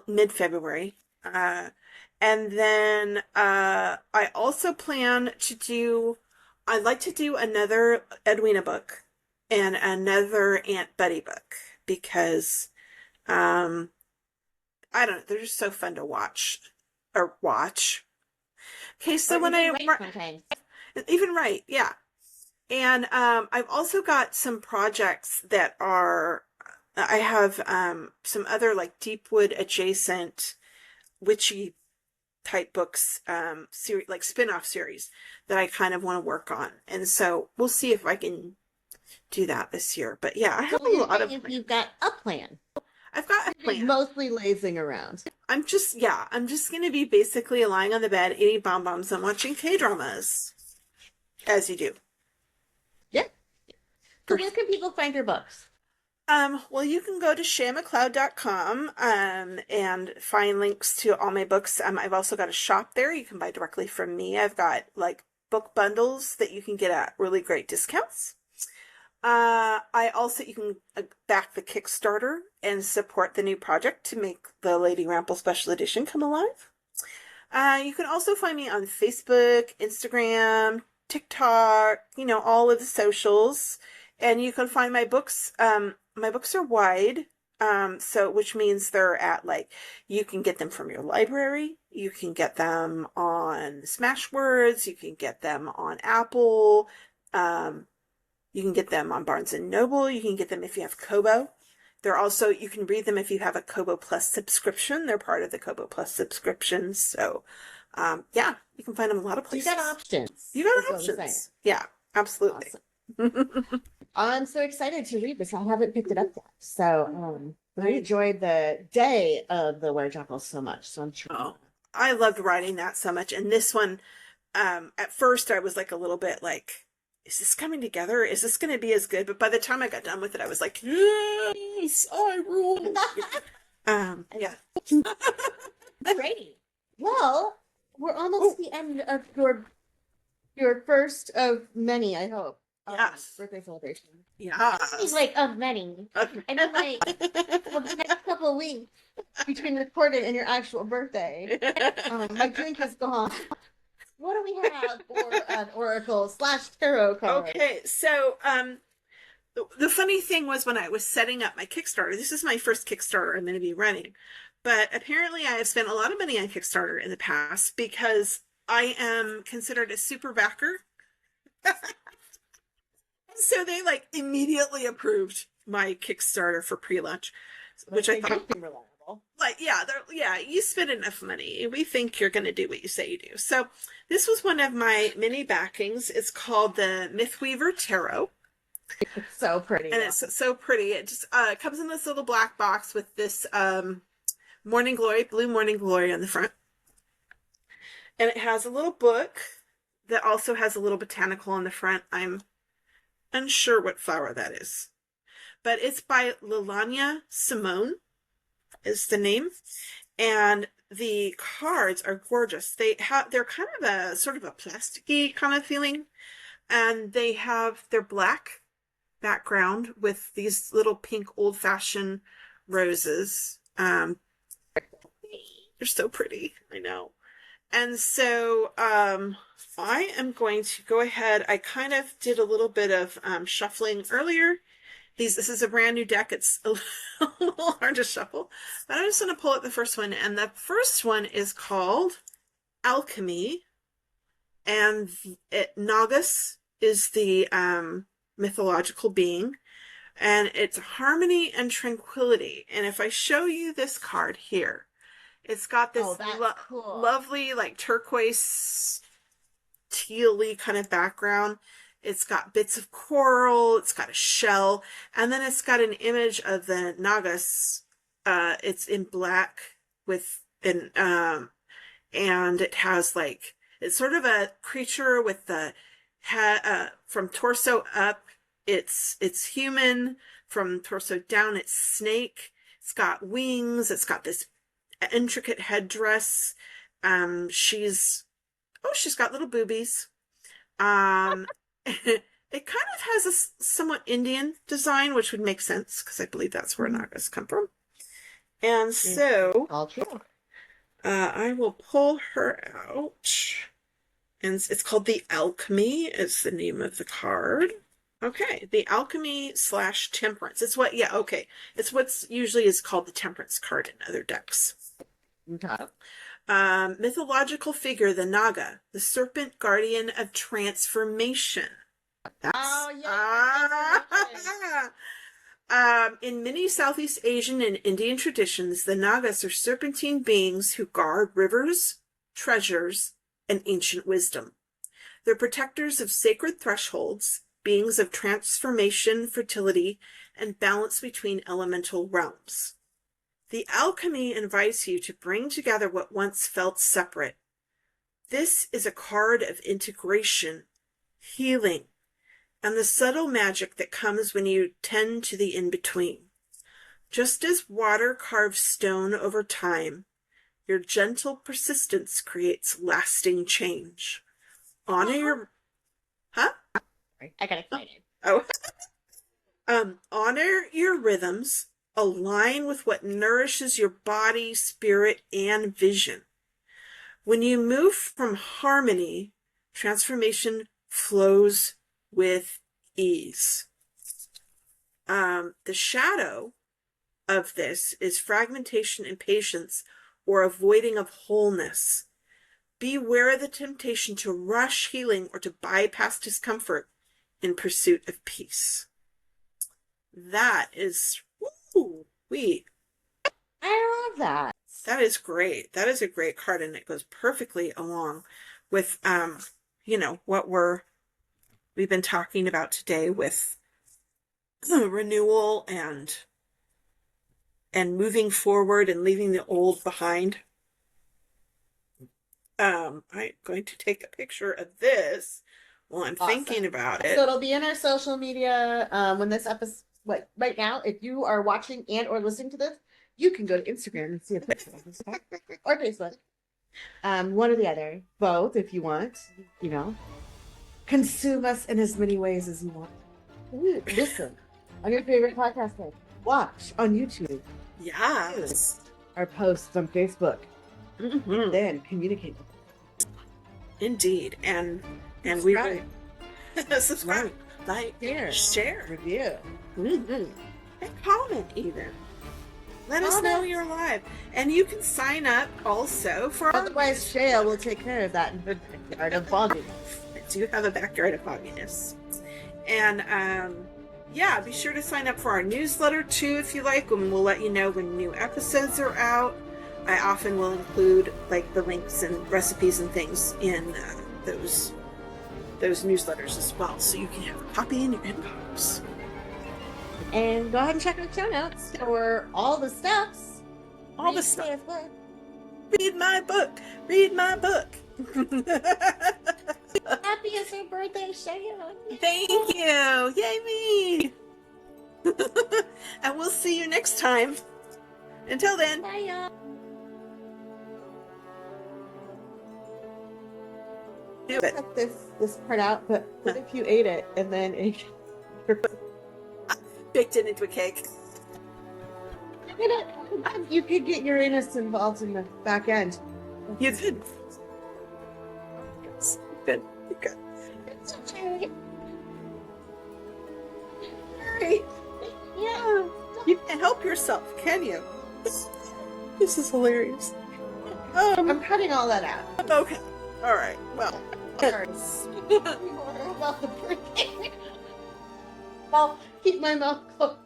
mid-February. And then I also plan to I'd like to do another Edwina book and another Aunt Betty book, because, I don't know, they're just so fun to watch. Okay, so when I even write, yeah. And I've also got some projects that I have some other like Deepwood adjacent witchy type books, like spin-off series that I kind of want to work on. And so we'll see if I can do that this year. But yeah, I have a lot of plans. You've got a plan. I've got a plan. Mostly lazing around. I'm just going to be basically lying on the bed, eating bonbons and watching K-dramas. As you do. Yeah. So where can people find your books? Well, you can go to SheaMacLeod.com and find links to all my books. I've also got a shop there. You can buy directly from me. I've got like book bundles that you can get at really great discounts. You can back the Kickstarter and support the new project to make the Lady Ramble Special Edition come alive. You can also find me on Facebook, Instagram, TikTok, all of the socials. And you can find my books. My books are wide, which means they're at you can get them from your library. You can get them on Smashwords. You can get them on Apple. You can get them on Barnes & Noble. You can get them if you have Kobo. They're also, you can read them if you have a Kobo Plus subscription. They're part of the Kobo Plus subscriptions. So, yeah, you can find them a lot of places. You got options. You got options. Yeah, absolutely. Awesome. I'm so excited to read this. I haven't picked it up yet. So, I enjoyed the day of the Werejackals so much. So I'm sure. Oh, I loved writing that so much. And this one, at first I was like a little bit like, is this coming together? Is this going to be as good? But by the time I got done with it, I was like, yes, I rule. Yeah. Great. Well, we're almost the end of your first of many, I hope. Yes. Birthday celebration. Yeah. Like of many. Okay. And then like the next couple of weeks between recording and your actual birthday, my drink is gone. What do we have for an oracle / tarot card? Okay, so the funny thing was when I was setting up my Kickstarter, this is my first Kickstarter I'm going to be running, but apparently I have spent a lot of money on Kickstarter in the past because I am considered a super backer. So they like immediately approved my Kickstarter for pre-launch, which I thought reliable. Like, yeah, you spend enough money. We think you're going to do what you say you do. So this was one of my mini backings. It's called the Mythweaver Tarot. It's so pretty. And it's so pretty. It just comes in this little black box with this morning glory, blue morning glory on the front. And it has a little book that also has a little botanical on the front. I'm unsure what flower that is. But it's by Lilania Simone is the name. And the cards are gorgeous. They're kind of a sort of a plasticky kind of feeling. And they're black background with these little pink old-fashioned roses. They're so pretty, I know. And so I am going to go ahead. I kind of did a little bit of shuffling earlier. This is a brand new deck. It's a little hard to shuffle, but I'm just going to pull out the first one. And the first one is called Alchemy. And Nagus is the mythological being. And it's harmony and tranquility. And if I show you this card here, it's got this cool. lovely, like turquoise, teal-y kind of background. It's got bits of coral. It's got a shell. And then it's got an image of the Nagus. It's in black and it has like, it's sort of a creature with the head, from torso up, it's human. From torso down, it's snake. It's got wings. It's got this intricate headdress. She's got little boobies. It kind of has a somewhat Indian design, which would make sense because I believe that's where Nagas come from. And so all true. I will pull her out. And it's called the Alchemy is the name of the card. Okay, the Alchemy / Temperance. It's what's usually is called the Temperance card in other decks. Okay. Mythological figure, the Naga, the serpent guardian of transformation. In many Southeast Asian and Indian traditions, the Nagas are serpentine beings who guard rivers, treasures, and ancient wisdom. They're protectors of sacred thresholds, beings of transformation, fertility, and balance between elemental realms. The Alchemy invites you to bring together what once felt separate. This is a card of integration, healing, and the subtle magic that comes when you tend to the in-between. Just as water carves stone over time, your gentle persistence creates lasting change. Honor your... Huh? I got excited. Honor your rhythms. Align with what nourishes your body, spirit, and vision. When you move from harmony, transformation flows with ease. The shadow of this is fragmentation, impatience, or avoiding of wholeness. Beware of the temptation to rush healing or to bypass discomfort in pursuit of peace. That is Ooh, wee. I love that. That is great. That is a great card, and it goes perfectly along with what we've been talking about today with renewal and moving forward and leaving the old behind. I'm going to take a picture of this while I'm thinking about it. So it'll be in our social media when this episode, right now, if you are watching and or listening to this, you can go to Instagram and see a picture of this or Facebook. One or the other. Both if you want, Consume us in as many ways as you want. Ooh, listen on your favorite podcast thing. Watch on YouTube. Yes. Our posts on Facebook. Mm-hmm. Then communicate with us. Indeed. And subscribe. We subscribe, like, share, review, and comment even. Let us know you're live. And you can sign up also for otherwise Shéa will take care of that in her backyard of fogginess. I do have a backyard of fogginess. And be sure to sign up for our newsletter too if you like, and we'll let you know when new episodes are out. I often will include like the links and recipes and things in those newsletters as well, so you can have a copy in your inbox. And go ahead and check out the show notes for all the steps. All the stuff. Read my book. Read my book. Happiest birthday, Shéa. Thank you. Yay me. And we'll see you next time. Until then. Bye, y'all. Do it. Cut this part out, but what if you ate it and then it baked it into a cake? You could get Uranus involved in the back end. You could. Good. Good. It's okay. Yeah. You can't help yourself, can you? This is hilarious. I'm cutting all that out. Okay. All right. Well. About the birthday. I'll keep my mouth closed.